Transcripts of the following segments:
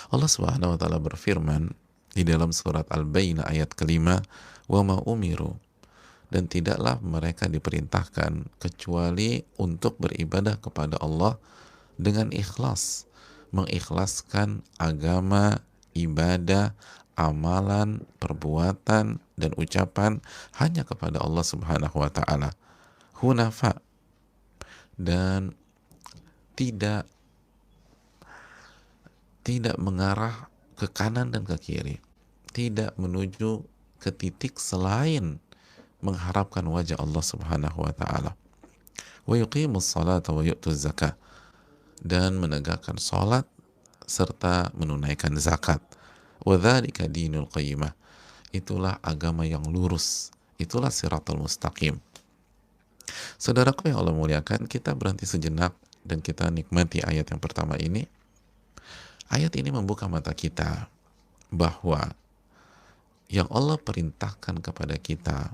Allah Subhanahu wa taala berfirman di dalam surat Al-Bayyinah ayat kelima, "Wa ma umiru," dan tidaklah mereka diperintahkan kecuali untuk beribadah kepada Allah dengan ikhlas, mengikhlaskan agama, ibadah, amalan, perbuatan, dan ucapan hanya kepada Allah Subhanahu wa taala. Hunafa, dan tidak tidak mengarah ke kanan dan ke kiri, tidak menuju ke titik selain mengharapkan wajah Allah Subhanahu wa taala. Wa yuqimus salata wa yu'tuz zakah, dan menegakkan salat serta menunaikan zakat. Wa dzalika dinul qayyimah, itulah agama yang lurus, itulah siratal mustaqim. Saudaraku yang Allah muliakan, kita berhenti sejenak dan kita nikmati ayat yang pertama ini. Ayat ini membuka mata kita bahwa yang Allah perintahkan kepada kita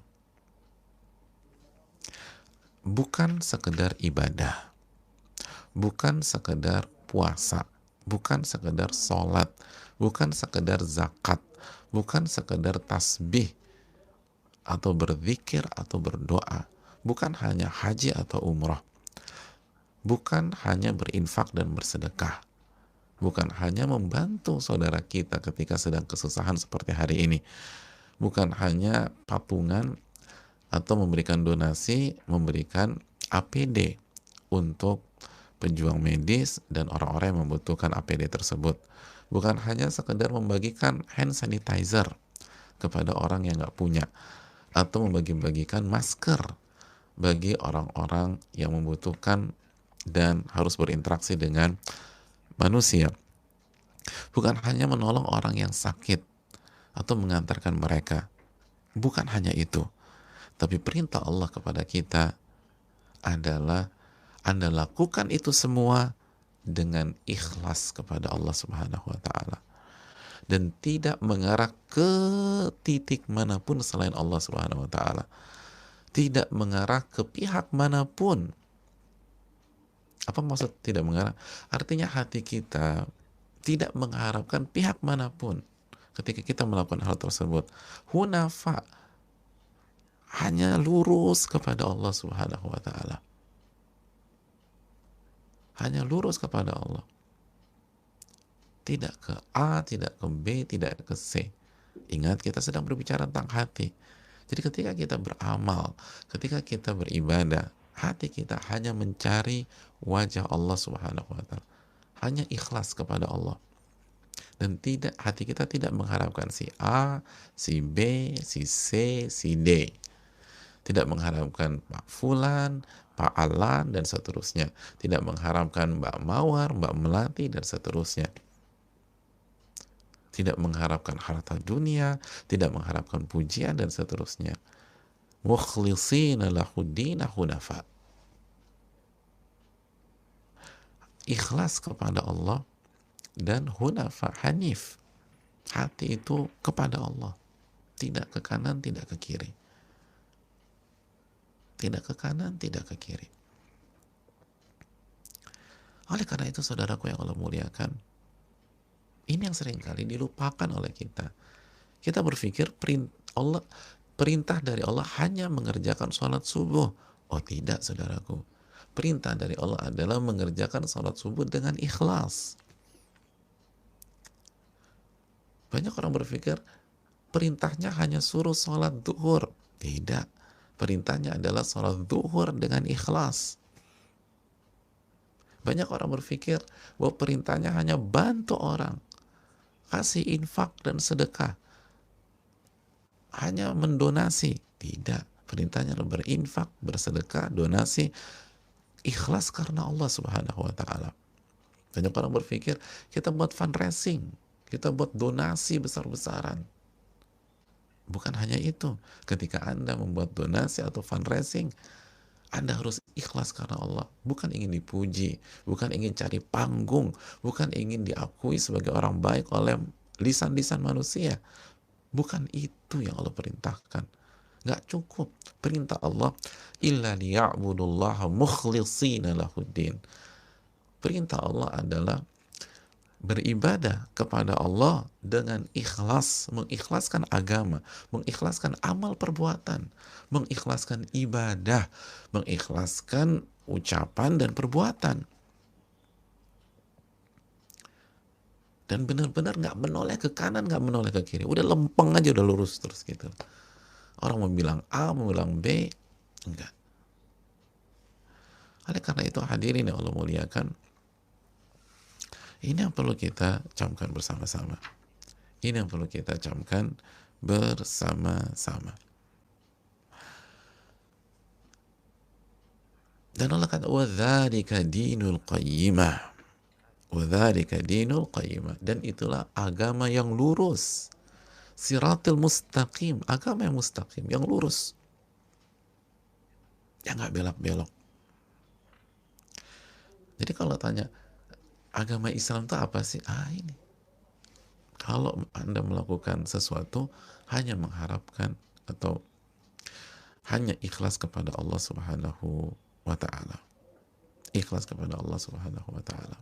bukan sekedar ibadah, bukan sekedar puasa, bukan sekedar sholat, bukan sekedar zakat, bukan sekedar tasbih atau berzikir atau berdoa, bukan hanya haji atau umrah, bukan hanya berinfak dan bersedekah, bukan hanya membantu saudara kita ketika sedang kesusahan seperti hari ini, bukan hanya patungan atau memberikan donasi, memberikan APD untuk pejuang medis dan orang-orang yang membutuhkan APD tersebut, bukan hanya sekedar membagikan hand sanitizer kepada orang yang nggak punya, atau membagi-bagikan masker bagi orang-orang yang membutuhkan dan harus berinteraksi dengan manusia, bukan hanya menolong orang yang sakit atau mengantarkan mereka, bukan hanya itu, tapi perintah Allah kepada kita adalah Anda lakukan itu semua dengan ikhlas kepada Allah Subhanahu wa taala dan tidak mengarah ke titik manapun selain Allah Subhanahu wa taala, tidak mengarah ke pihak manapun. Apa maksud tidak mengarah? Artinya hati kita tidak mengharapkan pihak manapun ketika kita melakukan hal tersebut. Hunafa, hanya lurus kepada Allah Subhanahu wa taala. Hanya lurus kepada Allah. Tidak ke A, tidak ke B, tidak ke C. Ingat, kita sedang berbicara tentang hati. Jadi ketika kita beramal, ketika kita beribadah, hati kita hanya mencari wajah Allah Subhanahu wa taala. Hanya ikhlas kepada Allah. Dan tidak, hati kita tidak mengharapkan si A, si B, si C, si D. Tidak mengharapkan Pak Fulan, Pak Alan, dan seterusnya. Tidak mengharapkan Mbak Mawar, Mbak Melati, dan seterusnya. Tidak mengharapkan harta dunia, tidak mengharapkan pujian, dan seterusnya. Mukhlisina lahudina hunafa. Ikhlas kepada Allah dan hunafa, hanif. Hati itu kepada Allah. Tidak ke kanan, tidak ke kiri. Tidak ke kanan, tidak ke kiri. Oleh karena itu, saudaraku yang Allah muliakan, ini yang seringkali dilupakan oleh kita. Kita berpikir perintah dari Allah hanya mengerjakan sholat subuh. Oh tidak, saudaraku. Perintah dari Allah adalah mengerjakan sholat subuh dengan ikhlas. Banyak orang berpikir perintahnya hanya suruh sholat duhur. Tidak. Perintahnya adalah sholat duhur dengan ikhlas. Banyak orang berpikir bahwa perintahnya hanya bantu orang, kasih infak dan sedekah, hanya mendonasi. Tidak. Perintahnya adalah berinfak, bersedekah, donasi, ikhlas karena Allah Subhanahu wa taala. Banyak orang berpikir kita buat fundraising, kita buat donasi besar-besaran. Bukan hanya itu. Ketika Anda membuat donasi atau fundraising, Anda harus ikhlas karena Allah. Bukan ingin dipuji, bukan ingin cari panggung, bukan ingin diakui sebagai orang baik oleh lisan-lisan manusia. Bukan itu yang Allah perintahkan. Nggak cukup. Perintah Allah, illa liya'budullaha mukhlishina lahuddin. Perintah Allah adalah beribadah kepada Allah dengan ikhlas, mengikhlaskan agama, mengikhlaskan amal perbuatan, mengikhlaskan ibadah, mengikhlaskan ucapan dan perbuatan, dan benar-benar nggak menoleh ke kanan, nggak menoleh ke kiri, udah lempeng aja, udah lurus terus gitu. Orang mau bilang A, mau bilang B, enggak. Oleh karena itu hadirin yang Allah muliakan, ini yang perlu kita camkan bersama-sama. Ini yang perlu kita camkan bersama-sama. Dan Allah kata, وَذَلِكَ دِينُ الْقَيِّمَةِ, وَذَلِكَ دِينُ الْقَيِّمَةِ, dan itulah agama yang lurus. Siratil mustaqim, agama yang mustaqim, yang lurus, yang nggak belok-belok. Jadi kalau tanya, agama Islam itu apa sih? Ini. Kalau Anda melakukan sesuatu hanya mengharapkan atau hanya ikhlas kepada Allah Subhanahu wa taala. Ikhlas kepada Allah Subhanahu wa taala.